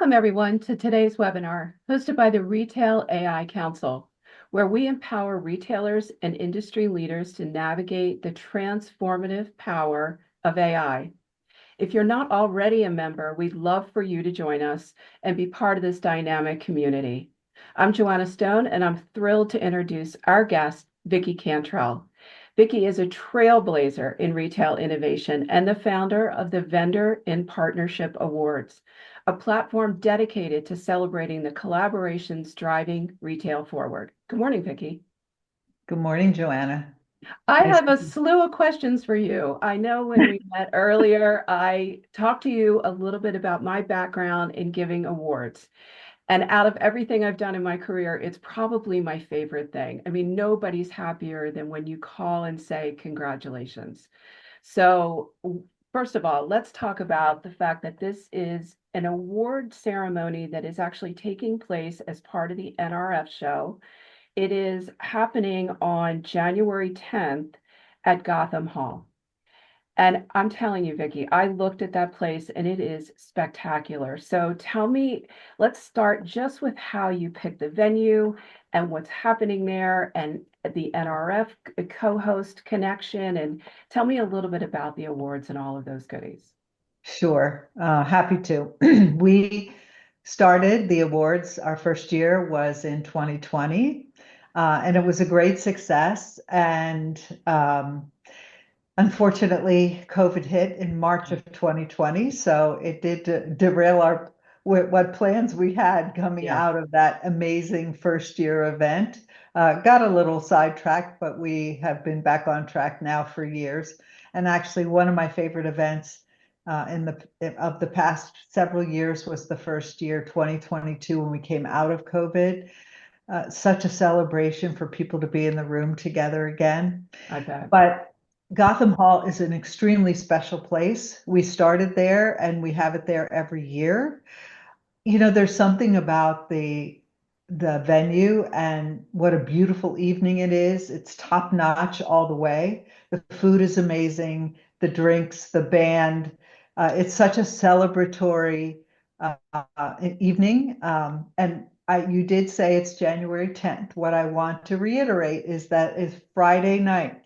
Welcome, everyone, to today's webinar hosted by the Retail AI Council, where we empower retailers and industry leaders to navigate the transformative power of AI. If you're not already a member, we'd love for you to join us and be part of this dynamic community. I'm Joanna Stone, and I'm thrilled to introduce our guest, Vicki Cantrell. Vicki is a trailblazer in retail innovation and the founder of the Vendor in Partnership Awards, a platform dedicated to celebrating the collaborations driving retail forward. Good morning, Vicki. Good morning, Joanna. I Nice have to a be. slew of questions for you. I know when we met earlier, I talked to you a little bit about my background in giving awards. And out of everything I've done in my career, it's probably my favorite thing. I mean, nobody's happier than when you call and say, congratulations. So, first of all, let's talk about the fact that this is an award ceremony that is actually taking place as part of the NRF show. It is happening on January 10th at Gotham Hall. And I'm telling you, Vicki, I looked at that place and it is spectacular. So tell me, let's start just with how you picked the venue and what's happening there and the NRF co-host connection. And tell me a little bit about the awards and all of those goodies. Sure. Happy to. We started the awards, our first year was in 2020, and it was a great success. And unfortunately, COVID hit in March of 2020, so it did derail our what plans we had coming Yeah. out of that amazing first year event. Got a little sidetracked, but we have been back on track now for years. And actually, one of my favorite events in the past several years was the first year, 2022, when we came out of COVID. Such a celebration for people to be in the room together again. I bet. But Gotham Hall is an extremely special place. We started there and we have it there every year. You know, there's something about the venue and what a beautiful evening it is. It's top notch all the way. The food is amazing, the drinks, the band. It's such a celebratory evening. You did say it's January 10th. What I want to reiterate is that it's Friday night.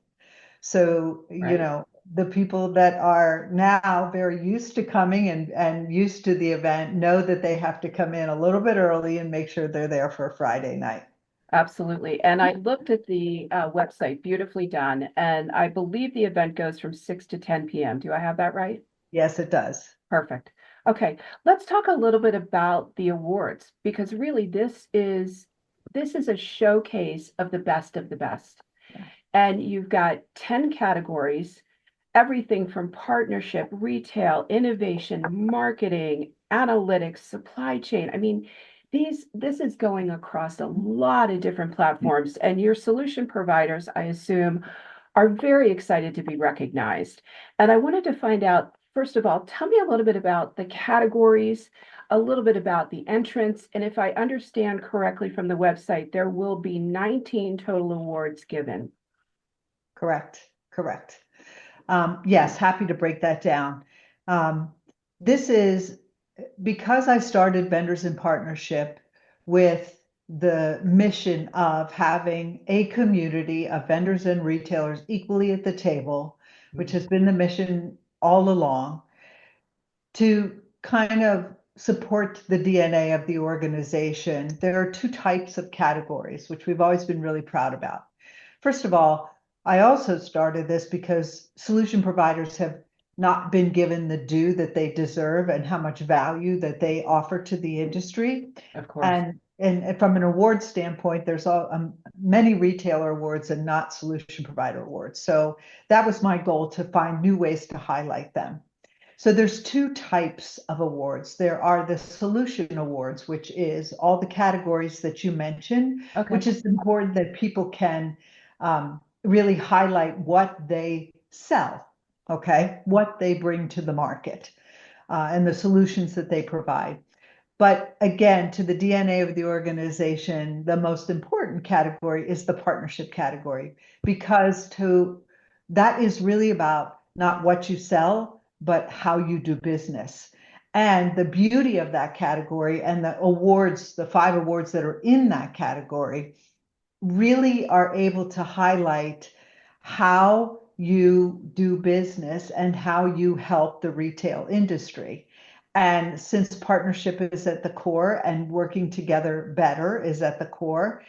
So, Right. the people that are now very used to coming and used to the event know that they have to come in a little bit early and make sure they're there for Friday night. Absolutely. And I looked at the website, beautifully done. And I believe the event goes from 6 to 10 p.m. Do I have that right? Yes, it does. Perfect. Okay, let's talk a little bit about the awards because really this is a showcase of the best of the best. Yeah. And you've got 10 categories, everything from partnership, retail, innovation, marketing, analytics, supply chain. I mean, this is going across a lot of different platforms, and your solution providers, I assume, are very excited to be recognized. And I wanted to find out, first of all, tell me a little bit about the categories, a little bit about the entrance, and if I understand correctly from the website, there will be 19 total awards given. Correct. Correct. Yes, happy to break that down. Um, this is because I started Vendors in Partnership with the mission of having a community of vendors and retailers equally at the table, which has been the mission all along, to kind of support the DNA of the organization. There are two types of categories, which we've always been really proud about. First of all, I also started this because solution providers have not been given the due that they deserve and how much value that they offer to the industry. Of course. And from an award standpoint, there's many retailer awards and not solution provider awards. So that was my goal, to find new ways to highlight them. So there's two types of awards. There are the solution awards, which is all the categories that you mentioned, Okay. which is important that people can really highlight what they sell, okay, what they bring to the market, and the solutions that they provide. But again, to the DNA of the organization, the most important category is the partnership category, because that is really about not what you sell, but how you do business. And the beauty of that category and the awards, the 5 awards that are in that category, really are able to highlight how you do business and how you help the retail industry. And since partnership is at the core and working together better is at the core,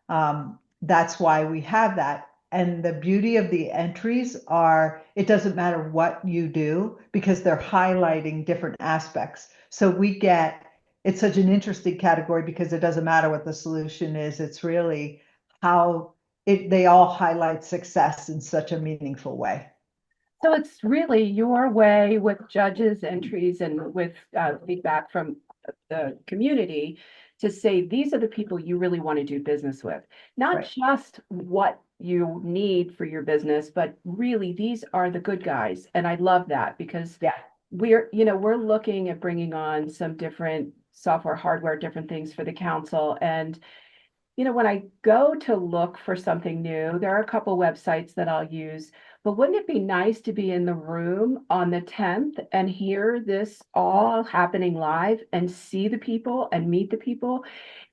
that's why we have that. And the beauty of the entries are it doesn't matter what you do because they're highlighting different aspects. So we get it's such an interesting category because it doesn't matter what the solution is. It's really how they all highlight success in such a meaningful way. So it's really your way with judges' entries and with feedback from the community to say these are the people you really want to do business with, not Right. just what you need for your business, but really these are the good guys. And I love that because Yeah. we're looking at bringing on some different software, hardware, different things for the council. And when I go to look for something new, there are a couple websites that I'll use, but wouldn't it be nice to be in the room on the 10th and hear this all happening live and see the people and meet the people?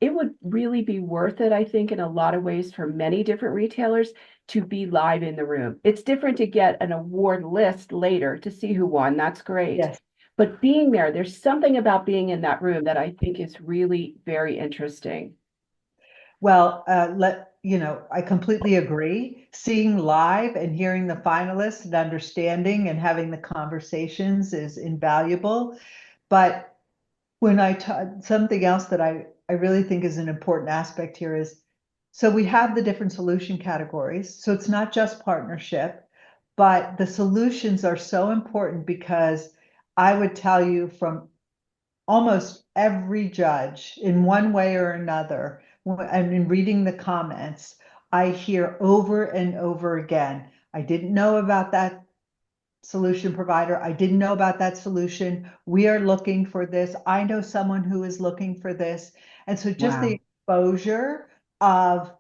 It would really be worth it, I think, in a lot of ways for many different retailers to be live in the room. It's different to get an award list later to see who won. That's great. Yes. But being there's something about being in that room that I think is really very interesting. Well, I completely agree. Seeing live and hearing the finalists and understanding and having the conversations is invaluable. But when something else that I really think is an important aspect here is so we have the different solution categories. So it's not just partnership, but the solutions are so important because I would tell you from almost every judge in one way or another, and in reading the comments, I hear over and over again, I didn't know about that solution provider. I didn't know about that solution. We are looking for this. I know someone who is looking for this. And so just the Wow. exposure of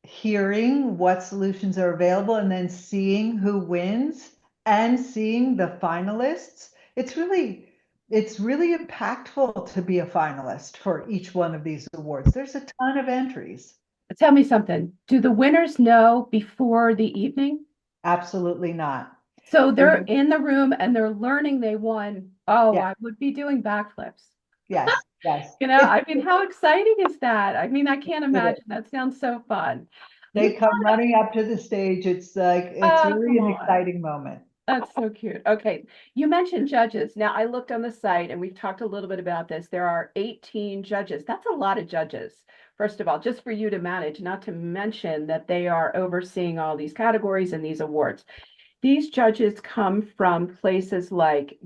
hearing what solutions are available and then seeing who wins and seeing the finalists, it's really impactful to be a finalist for each one of these awards. There's a ton of entries. Tell me something. Do the winners know before the evening? Absolutely not. So they're We, in the room and they're learning they won. Oh, yeah, I would be doing backflips. yes, yes. I mean, how exciting is that? I mean, I can't It is. imagine. That sounds so fun. You, They come running up to the stage. It's oh, really come an on. exciting moment. That's so cute. Okay. You mentioned judges. Now, I looked on the site and we've talked a little bit about this. There are 18 judges. That's a lot of judges. First of all, just for you to manage, not to mention that they are overseeing all these categories and these awards. These judges come from places like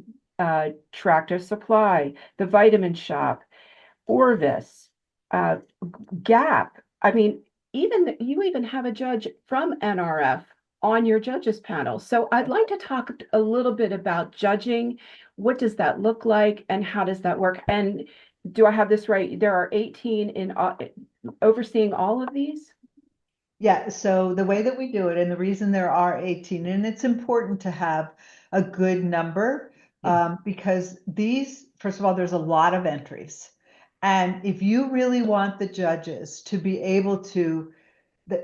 Tractor Supply, the Vitamin Shop, Orvis, uh, Gap. I mean, even you even have a judge from NRF on your judges panel. So I'd like to talk a little bit about judging. What does that look like, and how does that work? And do I have this right? There are 18 in overseeing all of these. Yeah, so the way that we do it, and the reason there are 18, and it's important to have a good number because first of all, there's a lot of entries. And if you really want the judges to be able to,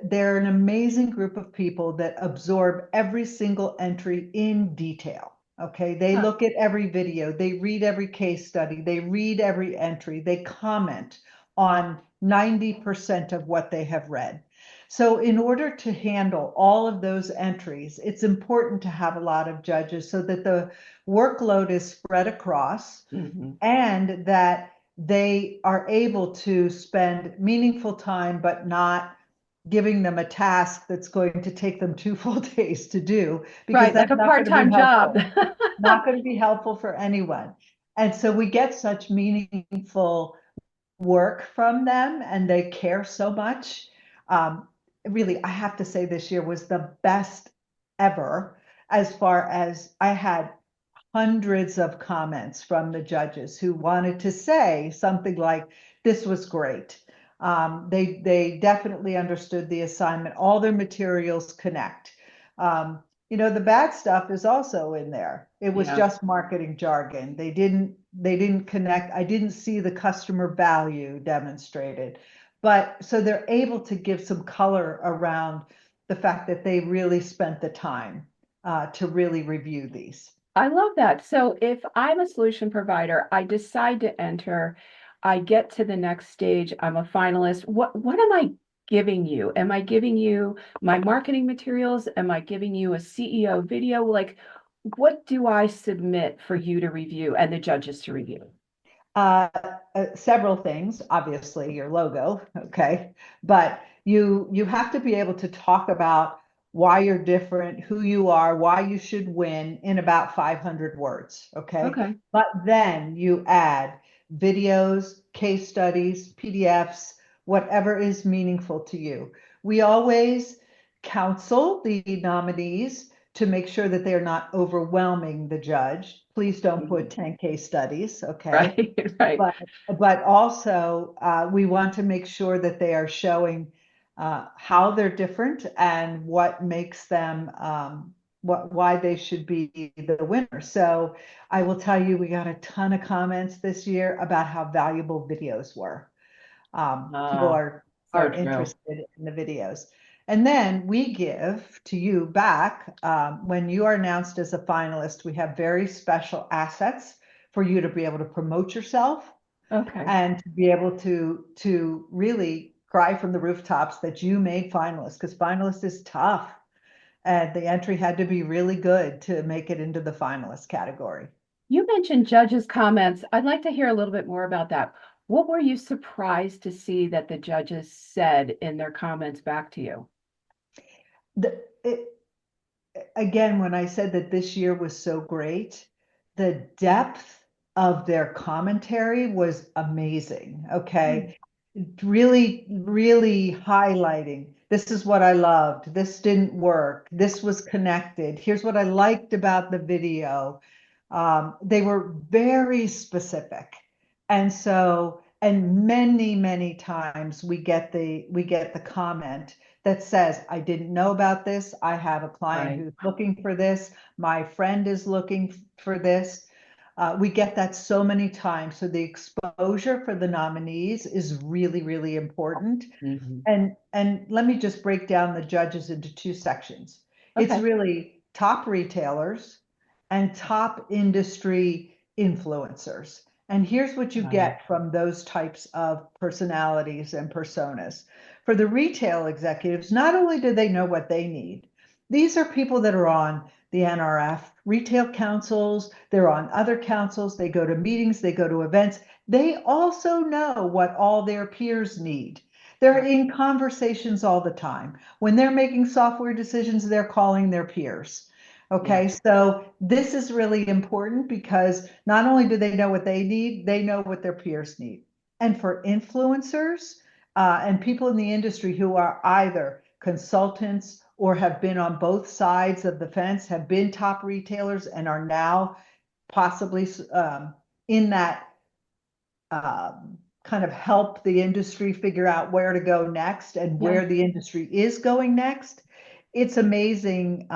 they're an amazing group of people that absorb every single entry in detail. Okay, they Huh. look at every video, they read every case study, they read every entry, they comment on 90% of what they have read. So, in order to handle all of those entries, it's important to have a lot of judges so that the workload is spread across Mhm. and that they are able to spend meaningful time, but not giving them a task that's going to take them 2 full days to do, because Right, like that's a not going to be part-time job. helpful. Not going to be helpful for anyone. And so we get such meaningful work from them and they care so much. Um, Really, I have to say this year was the best ever as far as I had hundreds of comments from the judges who wanted to say something like, this was great. They definitely understood the assignment. All their materials connect. the bad stuff is also in there. It was Yeah. just marketing jargon. They didn't connect. I didn't see the customer value demonstrated. But so they're able to give some color around the fact that they really spent the time to really review these. I love that. So if I'm a solution provider, I decide to enter, I get to the next stage, I'm a finalist. What am I giving you? Am I giving you my marketing materials? Am I giving you a CEO video? Like, what do I submit for you to review and the judges to review? Uh, Several things, obviously your logo, okay, but you have to be able to talk about why you're different, who you are, why you should win in about 500 words, okay? Okay. But then you add videos, case studies, PDFs, whatever is meaningful to you. We always counsel the nominees to make sure that they're not overwhelming the judge. Please don't put Mhm. 10 case studies, okay? Right, right, But but also we want to make sure that they are showing how they're different and what makes them why they should be the winner. So I will tell you, we got a ton of comments this year about how valuable videos were. People uh, so are true. interested in the videos. And then we give to you back when you are announced as a finalist, we have very special assets for you to be able to promote yourself Okay. and to be able to really cry from the rooftops that you made finalists, because finalist is tough. And the entry had to be really good to make it into the finalist category. You mentioned judges' comments. I'd like to hear a little bit more about that. What were you surprised to see that the judges said in their comments back to you? The, it, Again, when I said that this year was so great, the depth of their commentary was amazing. Mm. Okay. Really, really highlighting this is what I loved. This didn't work. This was connected. Here's what I liked about the video. They were very specific. And so, and many times we get the comment that says, I didn't know about this. I have a client Right. who's looking for this. My friend is looking for this. We get that so many times. So the exposure for the nominees is really, really important. Mhm. And let me just break down the judges into two sections. It's Okay. really top retailers and top industry influencers. And here's what you Got it. get from those types of personalities and personas. For the retail executives, not only do they know what they need, these are people that are on the NRF, retail councils, they're on other councils, they go to meetings, they go to events. They also know what all their peers need. They're Right. in conversations all the time. When they're making software decisions, they're calling their peers. Yeah. Okay, so this is really important because not only do they know what they know what their peers need. And for influencers and people in the industry who are either consultants or have been on both sides of the fence, have been top retailers and are now possibly in that kind of help the industry figure out where to go next and Yeah. where the industry is going next. It's amazing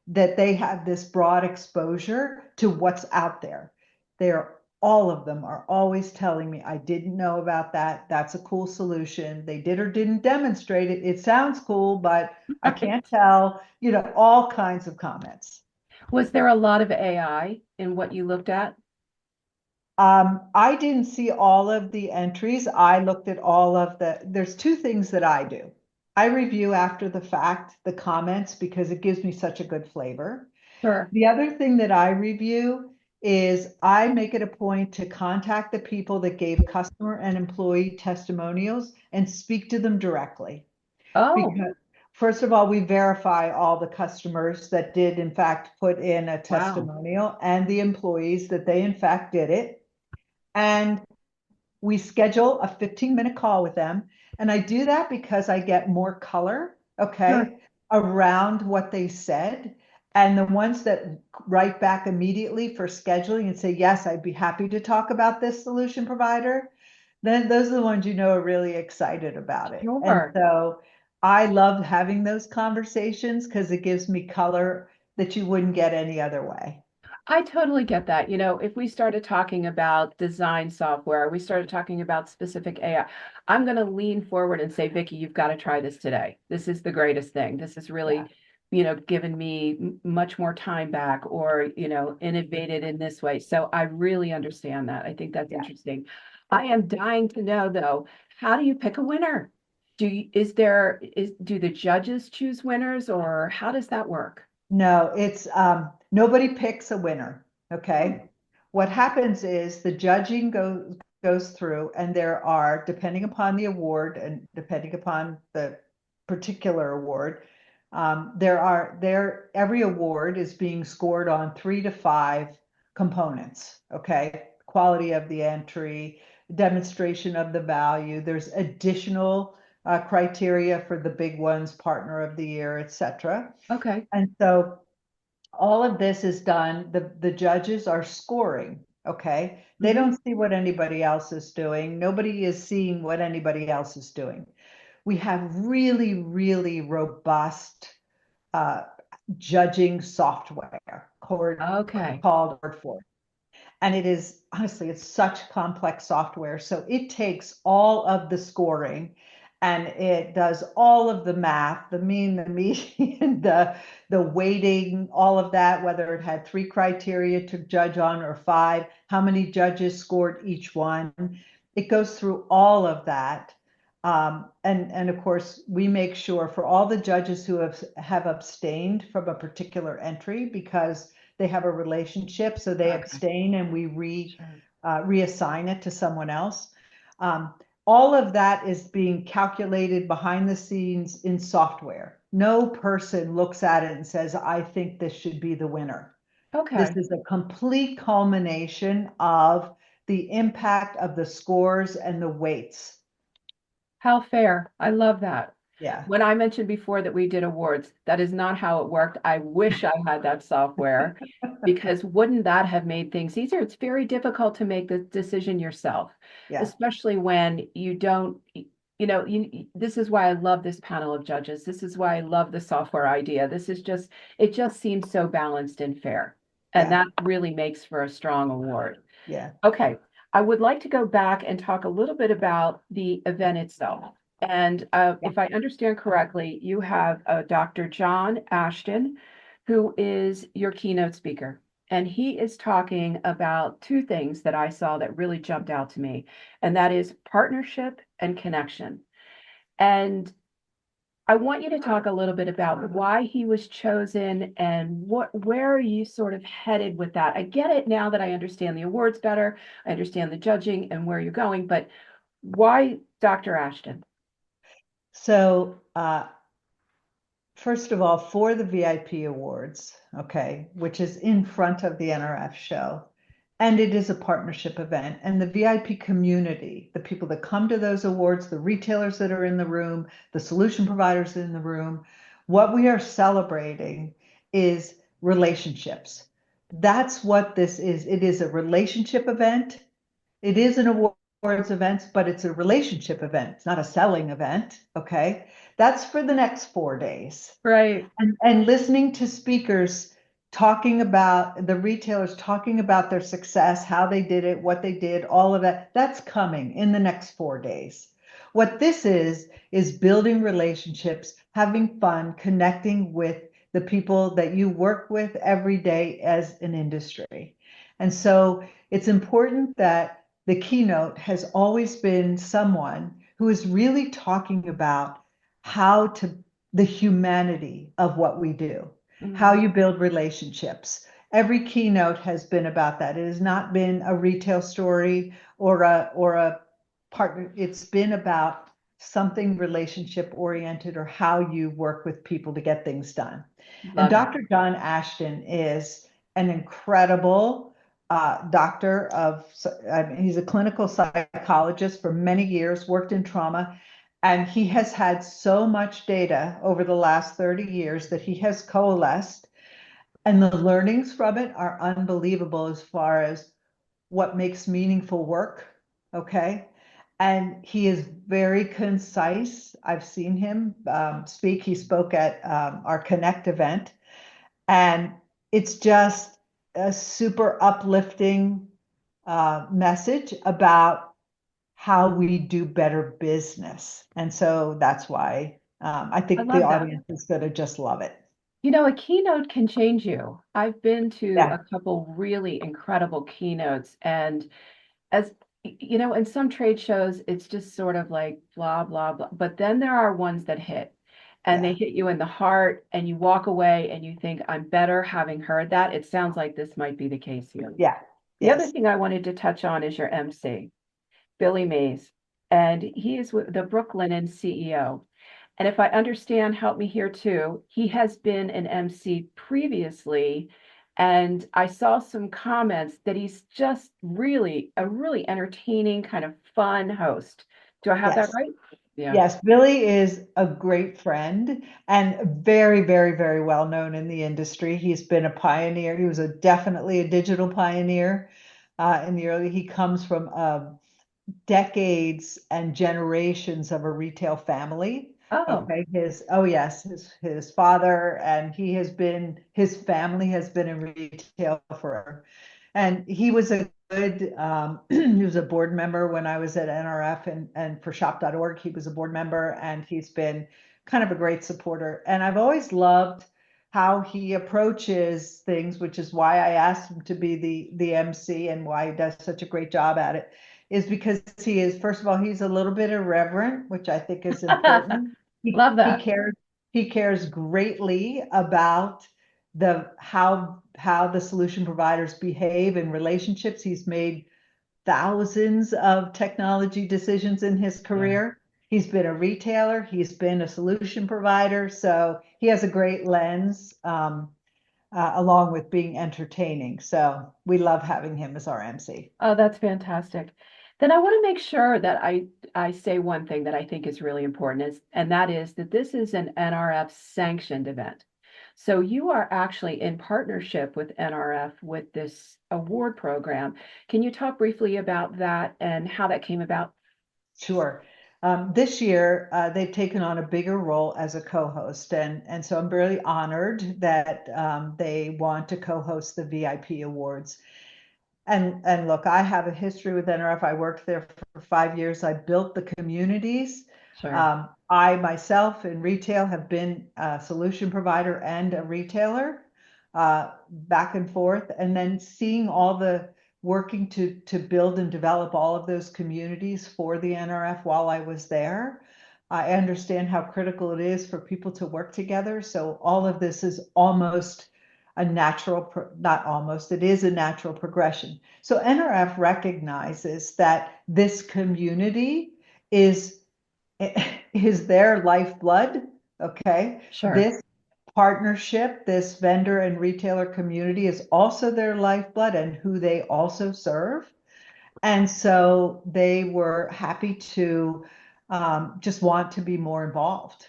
that they have this broad exposure to what's out there. They're all of them are always telling me, I didn't know about that. That's a cool solution. They did or didn't demonstrate it. It sounds cool, but I can't Right. tell, all kinds of comments. Was there a lot of AI in what you looked at? I didn't see all of the entries. I looked at there's two things that I do. I review after the fact the comments because it gives me such a good flavor. Sure. The other thing that I review is I make it a point to contact the people that gave customer and employee testimonials and speak to them directly. Oh, Because, first of all, we verify all the customers that did, in fact, put in a wow. testimonial and the employees that they, in fact, did it. And we schedule a 15-minute call with them. And I do that because I get more color, Sure. okay, around what they said. And the ones that write back immediately for scheduling and say, yes, I'd be happy to talk about this solution provider, then those are the ones are really excited about it. And Sure. so I love having those conversations because it gives me color that you wouldn't get any other way. I totally get that. If we started talking about design software, we started talking about specific AI, I'm going to lean forward and say, Vicki, you've got to try this today. This is the greatest thing. This has Yeah, really, given me much more time back or, innovated in this way. So I really understand that. I think that's yeah. interesting. I am dying to know though, how do you pick a winner? Do the judges choose winners or how does that work? No, it's nobody picks a winner. Hmm. Okay. What happens is the judging goes through, and there are, depending upon the award and depending upon the particular award, every award is being scored on 3 to 5 components. Okay. Quality of the entry, demonstration of the value. There's additional criteria for the big ones, partner of the year, etc. Okay. And so all of this is done, the judges are scoring, okay? They Hmm. don't see what anybody else is doing. Nobody is seeing what anybody else is doing. We have really, really robust uh, judging software Okay. called Word. And it is honestly, it's such complex software. So it takes all of the scoring and it does all of the math, the mean, the median, the weighting, all of that, whether it had 3 criteria to judge on or 5, how many judges scored each one. It goes through all of that. And of course, we make sure for all the judges who have abstained from a particular entry because they have a relationship, so they Okay. abstain and we Sure. reassign it to someone else. Um, all of that is being calculated behind the scenes in software. No person looks at it and says, I think this should be the winner. This Okay. is a complete culmination of the impact of the scores and the weights. How fair. I love that. Yeah, When I mentioned before that we did awards, that is not how it worked. I wish I had that software because wouldn't that have made things easier? It's very difficult to make the decision yourself, yeah, especially when you don't, this is why I love this panel of judges. This is why I love the software idea. It just seems so balanced and fair. And yeah, that really makes for a strong award. yeah, Okay, I would like to go back and talk a little bit about the event itself. And yeah. if I understand correctly, you have Dr. John Ashton, who is your keynote speaker. And he is talking about two things that I saw that really jumped out to me, and that is partnership and connection. And I want you to talk a little bit about why he was chosen and where are you sort of headed with that? I get it now that I understand the awards better. I understand the judging and where you're going, but why Dr. Ashton? So first of all, for the VIP awards, okay, which is in front of the NRF show, and it is a partnership event, and the VIP community, the people that come to those awards, the retailers that are in the room, the solution providers in the room, what we are celebrating is relationships. That's what this is. It is a relationship event. It is an awards event, but it's a relationship event. It's not a selling event. Okay. That's for the next 4 days. Right. And listening to speakers talking about the retailers talking about their success, how they did it, what they did, all of that, that's coming in the next 4 days. What this is building relationships, having fun, connecting with the people that you work with every day as an industry. And so it's important that the keynote has always been someone who is really talking about how to the humanity of what we do, how Mhm. you build relationships. Every keynote has been about that. It has not been a retail story or a partner. It's been about something relationship oriented or how you work with people to get things done. And Love it. Dr. John Ashton is an incredible doctor of, I mean, he's a clinical psychologist for many years, worked in trauma, and he has had so much data over the last 30 years that he has coalesced, and the learnings from it are unbelievable as far as what makes meaningful work. Okay. and he is very concise. I've seen him speak. He spoke at our Connect event, and it's just a super uplifting message about how we do better business. And so that's why I I think the love that. audience is going to just love it. A keynote can change you. I've been to Yeah, a couple really incredible keynotes, and as in some trade shows, it's just sort of like blah, blah, blah. But then there are ones that hit, and they yeah, hit you in the heart, and you walk away and you think, I'm better having heard that. It sounds like this might be the case here. yeah, The other yes. thing I wanted to touch on is your MC, Billy Mays, and he is the Brooklinen CEO. And if I understand, help me here too, he has been an MC previously. And I saw some comments that he's just really a really entertaining, kind of fun host. Do I have that Yes. right? Yeah. Yes, Billy is a great friend and very, very, very well known in the industry. He's been a pioneer. He was definitely a digital pioneer in the early. He comes from decades and generations of a retail family. Oh, Okay, yes, his father and his family has been in retail forever. And he was a good he was a board member when I was at NRF, and for shop.org he was a board member, and he's been kind of a great supporter. And I've always loved how he approaches things, which is why I asked him to be the MC and why he does such a great job at it, is because he is, first of all, he's a little bit irreverent, which I think is important. love He that. cares greatly about the how the solution providers behave in relationships. He's made thousands of technology decisions in his Yeah. career. He's been a retailer, he's been a solution provider, so he has a great lens, along with being entertaining. So we love having him as our MC. Oh, that's fantastic. Then I want to make sure that I say one thing that I think is really important and that is that this is an NRF sanctioned event. So you are actually in partnership with NRF with this award program. Can you talk briefly about that and how that came about? Sure. This year, they've taken on a bigger role as a co-host, and so I'm really honored that they want to co-host the VIP awards. And look, I have a history with NRF. I worked there for 5 years. I built the communities. Sure. I myself in retail have been a solution provider and a retailer, back and forth, and then seeing all the working to build and develop all of those communities for the NRF while I was there. I understand how critical it is for people to work together. So all of this is almost a natural, not almost, it is a natural progression. So NRF recognizes that this community is is their lifeblood. Okay. Sure. This partnership, this vendor and retailer community is also their lifeblood and who they also serve. And so they were happy to just want to be more involved.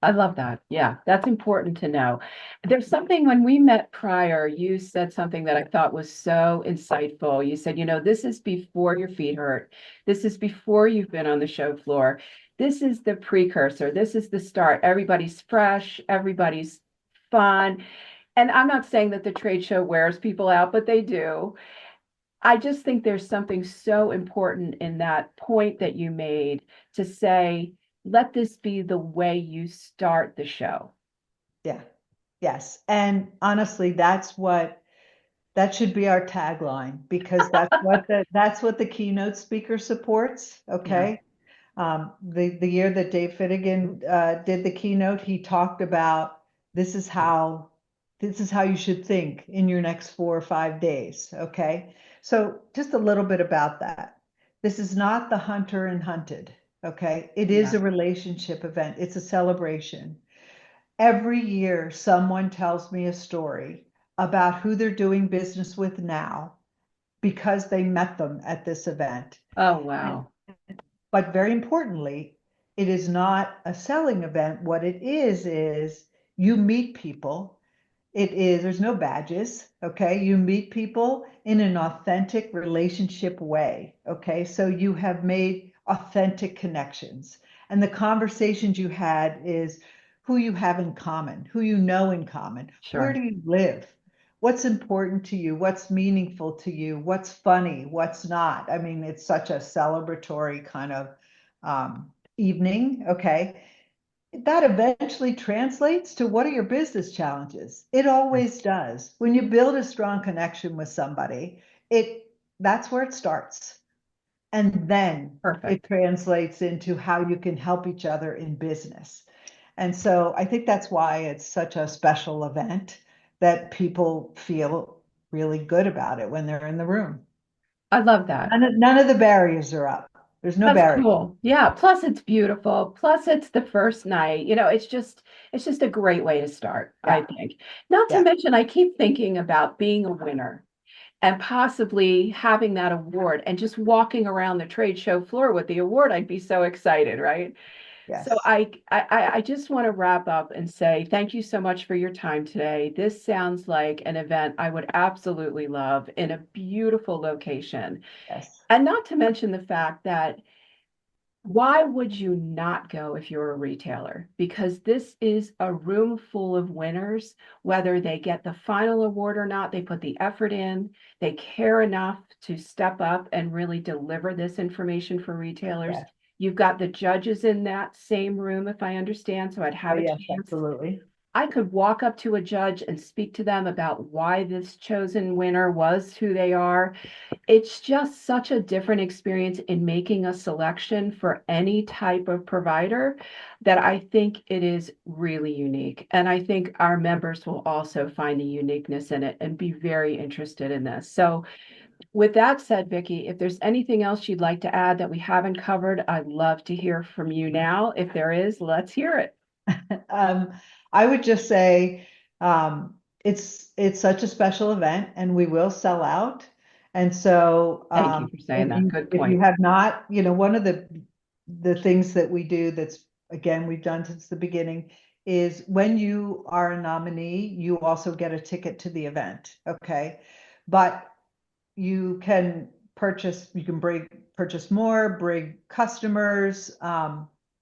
I love that. Yeah, that's important to know. There's something when we met prior, you said something that I thought was so insightful. You said, this is before your feet hurt. This is before you've been on the show floor. This is the precursor. This is the start. Everybody's fresh, everybody's fun. And I'm not saying that the trade show wears people out, but they do. I just think there's something so important in that point that you made to say, let this be the way you start the show. Yeah. Yes. And honestly, that should be our tagline, because that's what the keynote speaker supports. Yeah. Okay. The year that Dave Finnegan did the keynote, he talked about this is how this is how you should think in your next 4 or 5 days. Okay. So just a little bit about that. This is not the hunter and hunted. Okay. It is Yeah. a relationship event. It's a celebration. Every year, someone tells me a story about who they're doing business with now because they met them at this event. Oh, And, wow. but very importantly, it is not a selling event. What it is you meet people. There's no badges. Okay. You meet people in an authentic relationship way. Okay. So you have made authentic connections. And the conversations you had is who you have in common, who you know in common. Where Sure. do you live? What's important to you? What's meaningful to you? What's funny? What's not? I mean, it's such a celebratory kind of evening. Okay. That eventually translates to what are your business challenges? It always does. When you build a strong connection with somebody, that's where it starts. And then it Perfect. translates into how you can help each other in business. And so I think that's why it's such a special event that people feel really good about it when they're in the room. I love that. None of the barriers are up. There's no That's barrier. cool. Yeah. Plus it's beautiful. Plus it's the first night. It's just a great way to start, I Yeah, think. Not to yeah, mention, I keep thinking about being a winner and possibly having that award and just walking around the trade show floor with the award. I'd be so excited, right? So yes, I just want to wrap up and say thank you so much for your time today. This sounds like an event I would absolutely love in a beautiful location. yes, And not to mention the fact that why would you not go if you're a retailer? Because this is a room full of winners, whether they get the final award or not, they put the effort in, they care enough to step up and really deliver this information for retailers. yes. You've got the judges in that same room, if I understand, so I'd Oh, have a yes, chance. absolutely. I could walk up to a judge and speak to them about why this chosen winner was who they are. It's just such a different experience in making a selection for any type of provider that I think it is really unique. And I think our members will also find the uniqueness in it and be very interested in this. So, with that said, Vicki, if there's anything else you'd like to add that we haven't covered, I'd love to hear from you now. If there is, let's hear it. Um, I would just say it's such a special event, and we will sell out. And so Thank you for saying that. Good if you point. have not, one of the things that we do that's again we've done since the beginning is when you are a nominee, you also get a ticket to the event. Okay, but you can purchase more, bring customers.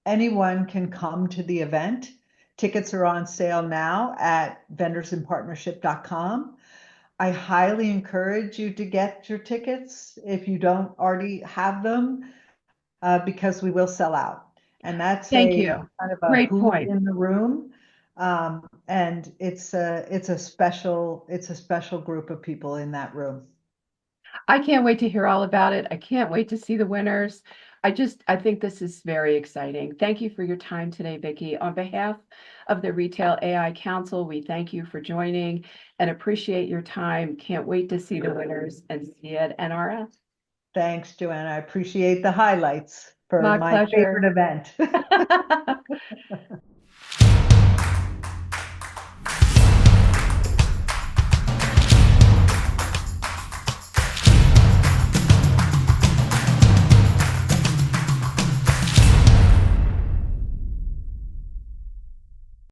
Anyone can come to the event. Tickets are on sale now at vendorsinpartnership.com. I highly encourage you to get your tickets if you don't already have them, because we will sell out. And that's Thank a you. kind of a Great who's point. in the room. And it's a special group of people in that room. I can't wait to hear all about it. I can't wait to see the winners. I think this is very exciting. Thank you for your time today, Vicki. On behalf of the Retail AI Council, we thank you for joining and appreciate your time. Can't wait to see the winners and see you at NRF. Thanks, Joanna. I appreciate the highlights for My my favorite pleasure. event.